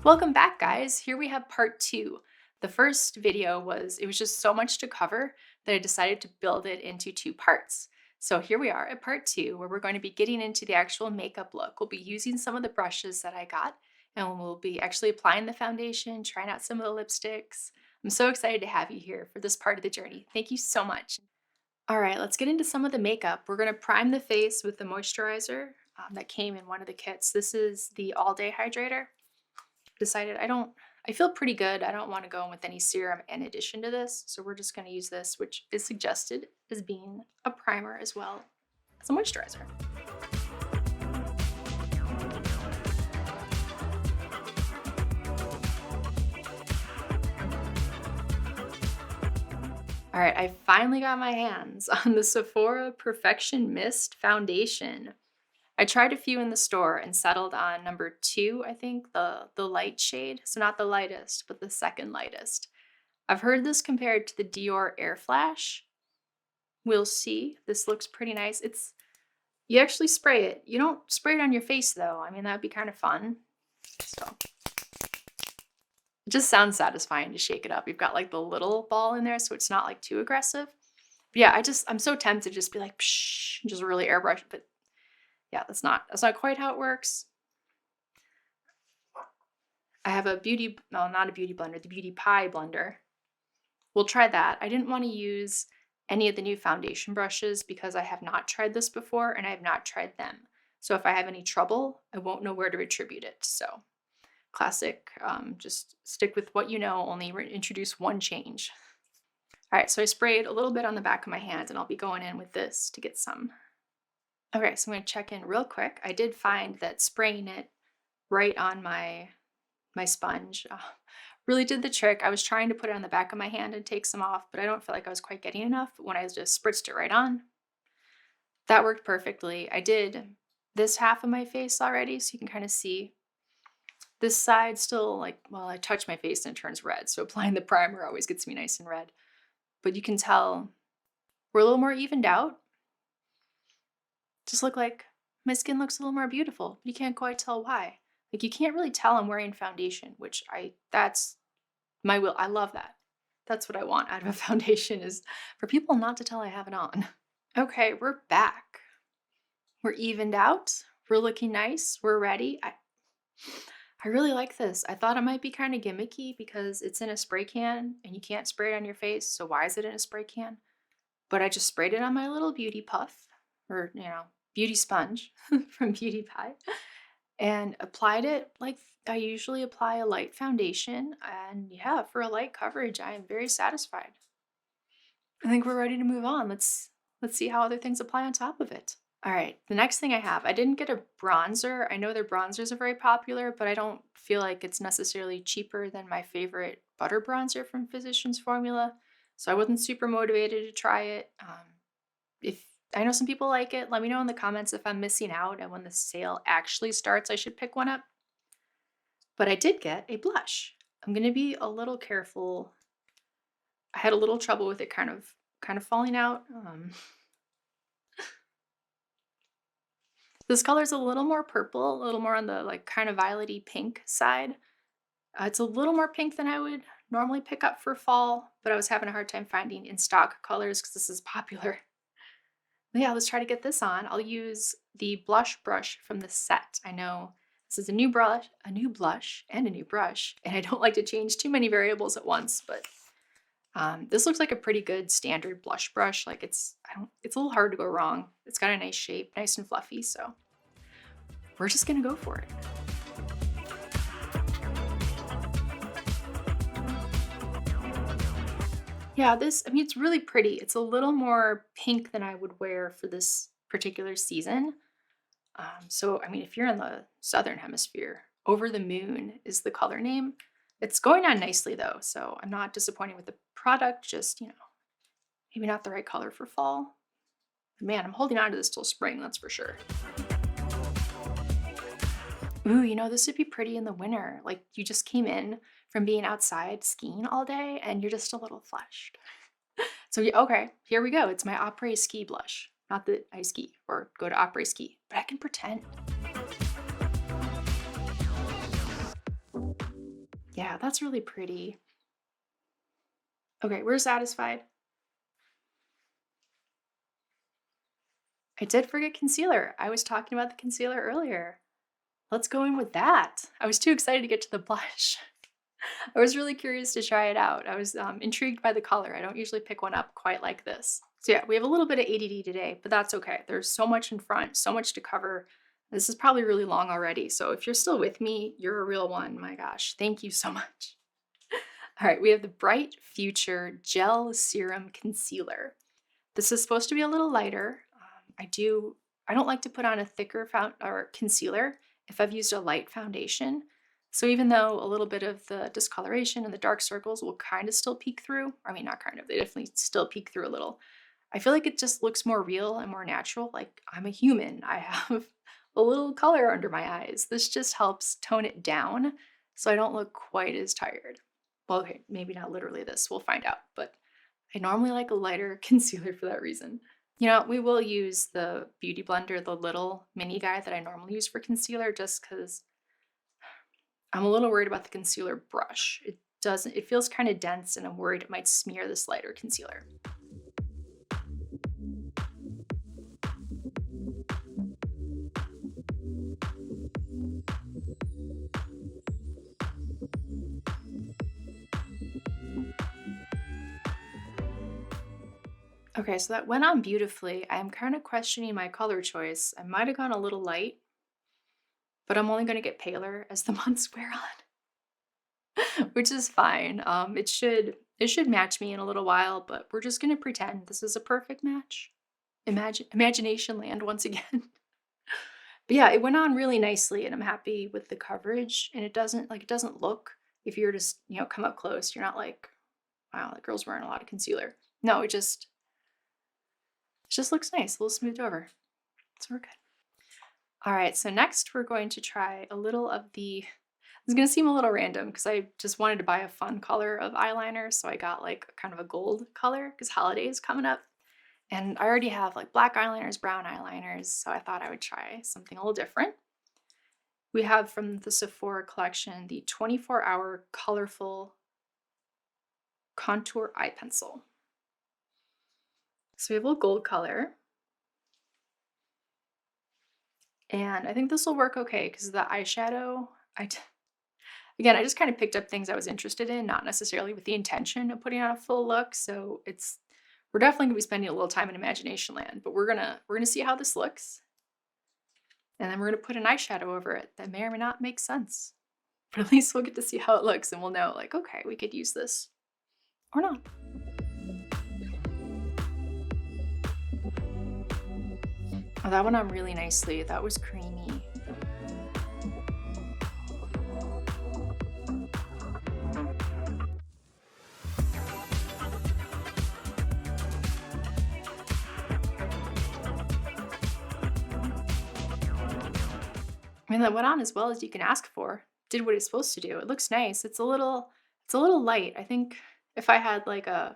Welcome back, guys. Here we have part two. The first video it was just so much to cover that I decided to build it into two parts. So here we are at part two, where we're going to be getting into the actual makeup look. We'll be using some of the brushes that I got, and we'll be actually applying the foundation, trying out some of the lipsticks. I'm so excited to have you here for this part of the journey. Thank you so much. All right, let's get into some of the makeup. We're going to prime the face with the moisturizer that came in one of the kits. This is the All Day Hydrator. Decided I feel pretty good. I don't want to go in with any serum in addition to this. So we're just going to use this, which is suggested as being a primer as well as a moisturizer. All right, I finally got my hands on the Sephora Perfection Mist Foundation. I tried a few in the store and settled on number 2, I think, the light shade. So not the lightest, but the second lightest. I've heard this compared to the Dior Air Flash. We'll see. This looks pretty nice. You actually spray it. You don't spray it on your face though. I mean, that'd be kind of fun. So it just sounds satisfying to shake it up. You've got like the little ball in there, so it's not like too aggressive. But yeah, I'm so tempted to just be like, psh, and just really airbrush, but yeah, that's not quite how it works. I have not a beauty blender, the Beauty Pie blender. We'll try that. I didn't want to use any of the new foundation brushes because I have not tried this before and I have not tried them. So if I have any trouble, I won't know where to attribute it. So classic, just stick with what you know, only introduce one change. All right, so I sprayed a little bit on the back of my hand and I'll be going in with this to get some. Okay, so I'm going to check in real quick. I did find that spraying it right on my sponge really did the trick. I was trying to put it on the back of my hand and take some off, but I don't feel like I was quite getting enough. But when I just spritzed it right on, that worked perfectly. I did this half of my face already, so you can kind of see this side still I touch my face and it turns red. So applying the primer always gets me nice and red. But you can tell we're a little more evened out. Just look like my skin looks a little more beautiful. You can't quite tell why. Like you can't really tell I'm wearing foundation, that's my will. I love that. That's what I want out of a foundation, is for people not to tell I have it on. Okay, we're back. We're evened out. We're looking nice. We're ready. I really like this. I thought it might be kind of gimmicky because it's in a spray can and you can't spray it on your face. So why is it in a spray can? But I just sprayed it on my little beauty puff, or beauty sponge from Beauty Pie, and applied it like I usually apply a light foundation. And yeah, for a light coverage, I am very satisfied. I think we're ready to move on. Let's see how other things apply on top of it. All right, the next thing I didn't get a bronzer. I know their bronzers are very popular, but I don't feel like it's necessarily cheaper than my favorite butter bronzer from Physicians Formula. So I wasn't super motivated to try it. If I know some people like it, let me know in the comments if I'm missing out and when the sale actually starts, I should pick one up. But I did get a blush. I'm going to be a little careful. I had a little trouble with it kind of falling out. This color's a little more purple, a little more on the kind of violety pink side. It's a little more pink than I would normally pick up for fall, but I was having a hard time finding in stock colors because this is popular. Yeah, let's try to get this on. I'll use the blush brush from the set. I know this is a new blush, and a new brush, and I don't like to change too many variables at once, but this looks like a pretty good standard blush brush. It's a little hard to go wrong. It's got a nice shape, nice and fluffy, so we're just gonna go for it. Yeah, it's really pretty. It's a little more pink than I would wear for this particular season. So, if you're in the Southern Hemisphere, Over the Moon is the color name. It's going on nicely though, so I'm not disappointed with the product, just, maybe not the right color for fall. Man, I'm holding on to this till spring, that's for sure. Ooh, this would be pretty in the winter. Like you just came in from being outside skiing all day and you're just a little flushed. So yeah, okay, here we go. It's my après ski blush. Not that I ski or go to après ski, but I can pretend. Yeah, that's really pretty. Okay, we're satisfied. I did forget concealer. I was talking about the concealer earlier. Let's go in with that. I was too excited to get to the blush. I was really curious to try it out. I was intrigued by the color. I don't usually pick one up quite like this. So yeah, we have a little bit of ADD today, but that's okay. There's so much in front, so much to cover. This is probably really long already. So if you're still with me, you're a real one. My gosh, thank you so much. All right, we have the Bright Future Gel Serum Concealer. This is supposed to be a little lighter. I don't like to put on a thicker or concealer if I've used a light foundation. So even though a little bit of the discoloration and the dark circles will kind of still peek through, I mean, not kind of, they definitely still peek through a little. I feel like it just looks more real and more natural. Like I'm a human. I have a little color under my eyes. This just helps tone it down so I don't look quite as tired. Well, okay, maybe not literally this. We'll find out. But I normally like a lighter concealer for that reason. You know, we will use the Beauty Blender, the little mini guy that I normally use for concealer, just because I'm a little worried about the concealer brush. It feels kind of dense and I'm worried it might smear this lighter concealer. Okay, so that went on beautifully. I am kind of questioning my color choice. I might have gone a little light, but I'm only going to get paler as the months wear on, which is fine. It should match me in a little while, but we're just gonna pretend this is a perfect match. Imagination land once again. But yeah, it went on really nicely, and I'm happy with the coverage. And it doesn't look, if you're just come up close, you're not like, wow, that girl's wearing a lot of concealer. No, it just looks nice, a little smoothed over. So we're good. All right, so next we're going to try a little of the, it's gonna seem a little random because I just wanted to buy a fun color of eyeliner, so I got like kind of a gold color because holiday is coming up. And I already have like black eyeliners, brown eyeliners, so I thought I would try something a little different. We have from the Sephora collection the 24-hour colorful contour eye pencil. So we have a little gold color. And I think this will work okay because the eyeshadow, again, I just kind of picked up things I was interested in, not necessarily with the intention of putting on a full look. So we're definitely gonna be spending a little time in imagination land, but we're gonna see how this looks. And then we're gonna put an eyeshadow over it that may or may not make sense. But at least we'll get to see how it looks and we'll know like, okay, we could use this or not. Oh, that went on really nicely. That was creamy. I mean, that went on as well as you can ask for. Did what it's supposed to do. It looks nice. It's a little light. I think if I had like a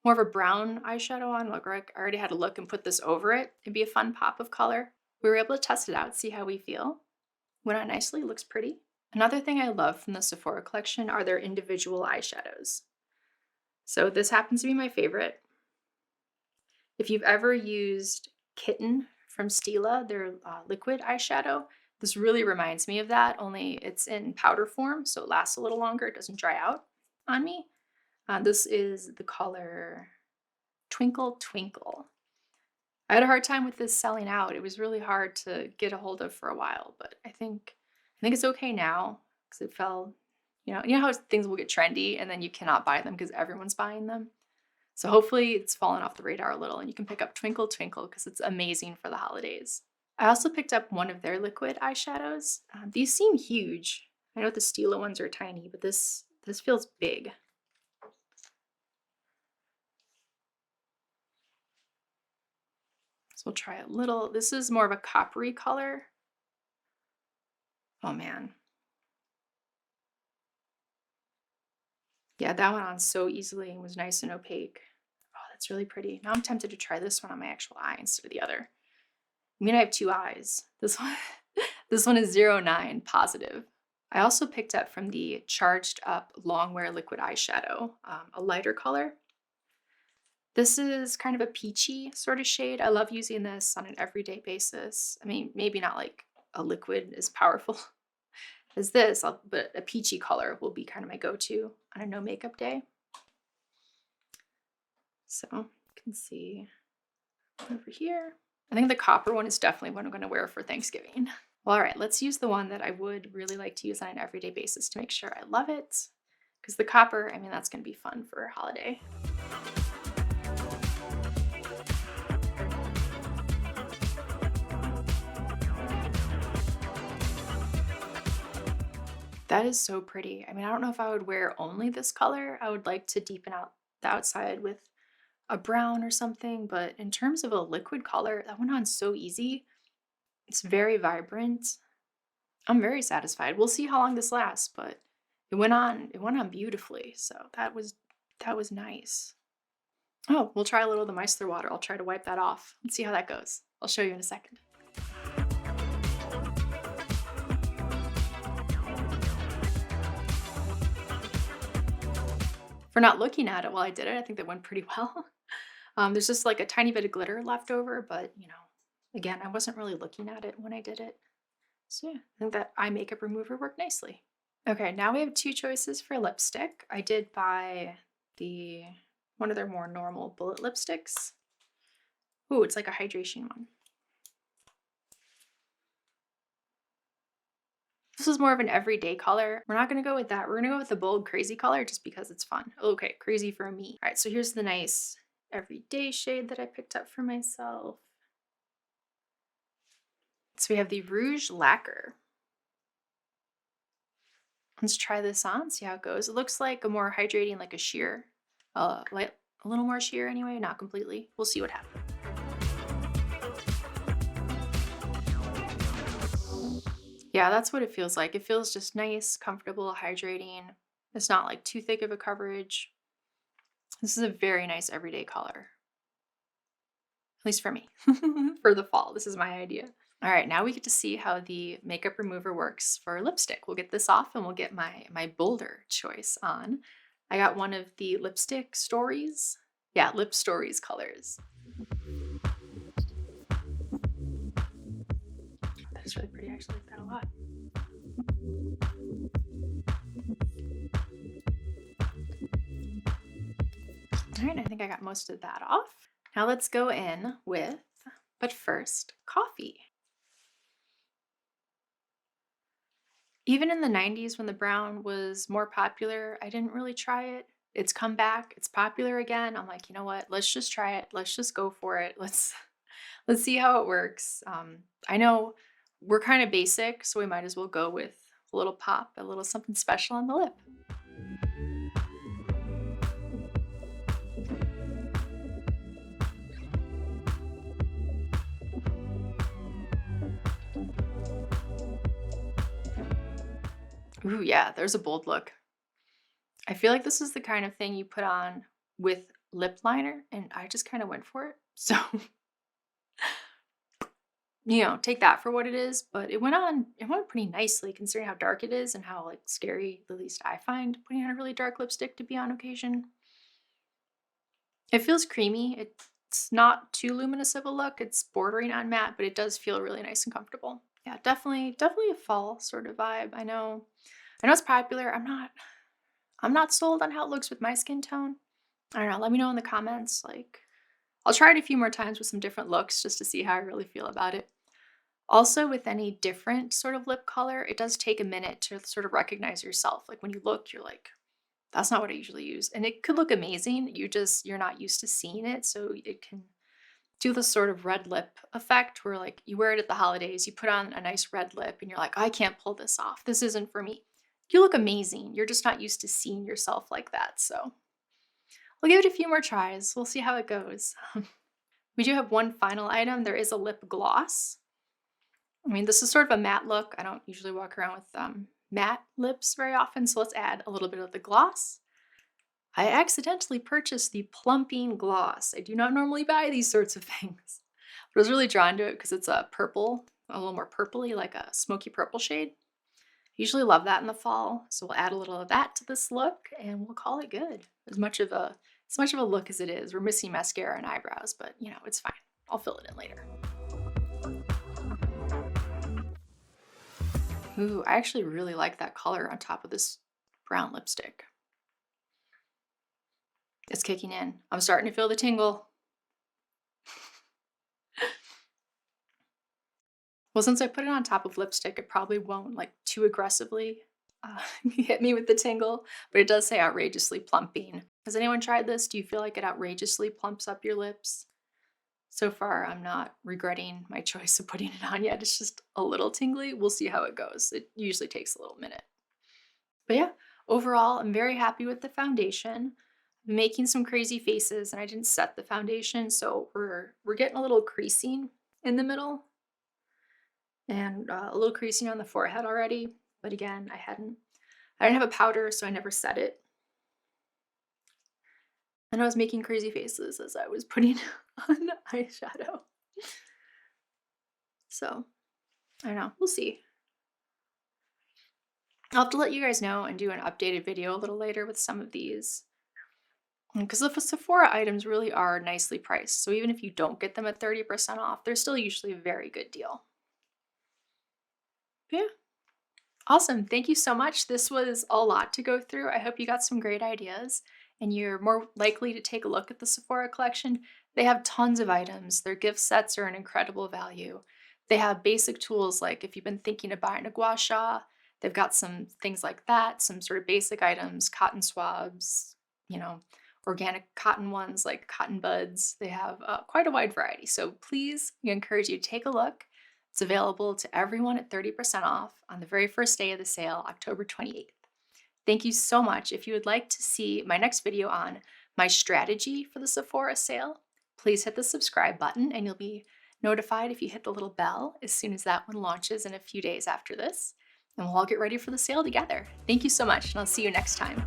more of a brown eyeshadow on, like I already had a look and put this over it, it'd be a fun pop of color. We were able to test it out, see how we feel. Went on nicely, looks pretty. Another thing I love from the Sephora collection are their individual eyeshadows. So this happens to be my favorite. If you've ever used Kitten from Stila, their liquid eyeshadow, this really reminds me of that, only it's in powder form, so it lasts a little longer. It doesn't dry out on me. This is the color Twinkle Twinkle. I had a hard time with this selling out. It was really hard to get a hold of for a while, but I think it's okay now because it fell, you know how things will get trendy and then you cannot buy them because everyone's buying them. So hopefully it's fallen off the radar a little and you can pick up Twinkle Twinkle because it's amazing for the holidays. I also picked up one of their liquid eyeshadows. These seem huge. I know the Stila ones are tiny, but this feels big. So we'll try a little. This is more of a coppery color. Oh man. Yeah, that went on so easily and was nice and opaque. Oh, that's really pretty. Now I'm tempted to try this one on my actual eye instead of the other. I mean, I have two eyes. This one, this one is 09 positive. I also picked up from the Charged Up Longwear Liquid Eyeshadow, a lighter color. This is kind of a peachy sort of shade. I love using this on an everyday basis. I mean, maybe not like a liquid as powerful as this, but a peachy color will be kind of my go-to on a no makeup day. So you can see over here. I think the copper one is definitely what I'm going to wear for Thanksgiving. Well, all right, let's use the one that I would really like to use on an everyday basis to make sure I love it. Because the copper, I mean, that's going to be fun for a holiday. That is so pretty. I mean, I don't know if I would wear only this color. I would like to deepen out the outside with a brown or something, but in terms of a liquid color, that went on so easy. It's very vibrant. I'm very satisfied. We'll see how long this lasts, but it went on beautifully. So that was nice. Oh, we'll try a little of the micellar water. I'll try to wipe that off. Let's see how that goes. I'll show you in a second. For not looking at it while I did it, I think that went pretty well. There's just like a tiny bit of glitter left over, but again, I wasn't really looking at it when I did it. So yeah, I think that eye makeup remover worked nicely. Okay, now we have two choices for lipstick. I did buy one of their more normal bullet lipsticks. Ooh, it's like a hydration one. This is more of an everyday color. We're not going to go with that. We're going to go with the bold, crazy color just because it's fun. Okay, crazy for me. All right, so here's the nice everyday shade that I picked up for myself. So we have the Rouge Lacquer. Let's try this on, see how it goes. It looks like a more hydrating, like a sheer. Like a little more sheer anyway, not completely. We'll see what happens. Yeah, that's what it feels like. It feels just nice, comfortable, hydrating. It's not like too thick of a coverage. This is a very nice everyday color. At least for me. For the fall. This is my idea. All right, now we get to see how the makeup remover works for lipstick. We'll get this off and we'll get my bolder choice on. I got one of the Lipstick Stories. Yeah, Lip Stories colors. That's really pretty. I actually like that a lot. All right, I think I got most of that off. Now let's go in with, but first, coffee. Even in the 90s when the brown was more popular, I didn't really try it. It's come back, it's popular again. I'm like, you know what? Let's just try it. Let's just go for it. Let's see how it works. I know we're kind of basic, so we might as well go with a little pop, a little something special on the lip. Ooh, yeah, there's a bold look. I feel like this is the kind of thing you put on with lip liner, and I just kind of went for it. So, take that for what it is, but it went pretty nicely considering how dark it is and how like scary, at least I find, putting on a really dark lipstick to be on occasion. It feels creamy. It's not too luminous of a look. It's bordering on matte, but it does feel really nice and comfortable. Yeah, definitely a fall sort of vibe. I know it's popular. I'm not sold on how it looks with my skin tone. I don't know. Let me know in the comments. Like, I'll try it a few more times with some different looks just to see how I really feel about it. Also, with any different sort of lip color, it does take a minute to sort of recognize yourself. Like when you look, you're like, that's not what I usually use. And it could look amazing. You're not used to seeing it. So it can do the sort of red lip effect where like you wear it at the holidays, you put on a nice red lip and you're like, I can't pull this off. This isn't for me. You look amazing. You're just not used to seeing yourself like that. So we'll give it a few more tries. We'll see how it goes. We do have one final item. There is a lip gloss. I mean, this is sort of a matte look. I don't usually walk around with matte lips very often, so let's add a little bit of the gloss. I accidentally purchased the plumping gloss. I do not normally buy these sorts of things, but I was really drawn to it because it's a purple, a little more purpley, like a smoky purple shade. Usually love that in the fall, so we'll add a little of that to this look and we'll call it good. As much of a look as it is. We're missing mascara and eyebrows, but you know, it's fine. I'll fill it in later. Ooh, I actually really like that color on top of this brown lipstick. It's kicking in. I'm starting to feel the tingle. Well, since I put it on top of lipstick, it probably won't like too aggressively hit me with the tingle, but it does say outrageously plumping. Has anyone tried this? Do you feel like it outrageously plumps up your lips? So far, I'm not regretting my choice of putting it on yet. It's just a little tingly. We'll see how it goes. It usually takes a little minute. But yeah, overall, I'm very happy with the foundation. I'm making some crazy faces and I didn't set the foundation, so we're getting a little creasing in the middle and a little creasing on the forehead already. But again, I didn't have a powder, so I never set it. And I was making crazy faces as I was putting on eyeshadow. So I don't know, we'll see. I'll have to let you guys know and do an updated video a little later with some of these. Because the Sephora items really are nicely priced. So even if you don't get them at 30% off, they're still usually a very good deal. But yeah. Awesome. Thank you so much. This was a lot to go through. I hope you got some great ideas and you're more likely to take a look at the Sephora collection. They have tons of items. Their gift sets are an incredible value. They have basic tools like if you've been thinking of buying a gua sha, they've got some things like that, some sort of basic items, cotton swabs, organic cotton ones like cotton buds. They have quite a wide variety. So please, we encourage you to take a look. It's available to everyone at 30% off on the very first day of the sale, October 28th. Thank you so much. If you would like to see my next video on my strategy for the Sephora sale, please hit the subscribe button and you'll be notified if you hit the little bell as soon as that one launches in a few days after this. And we'll all get ready for the sale together. Thank you so much, and I'll see you next time.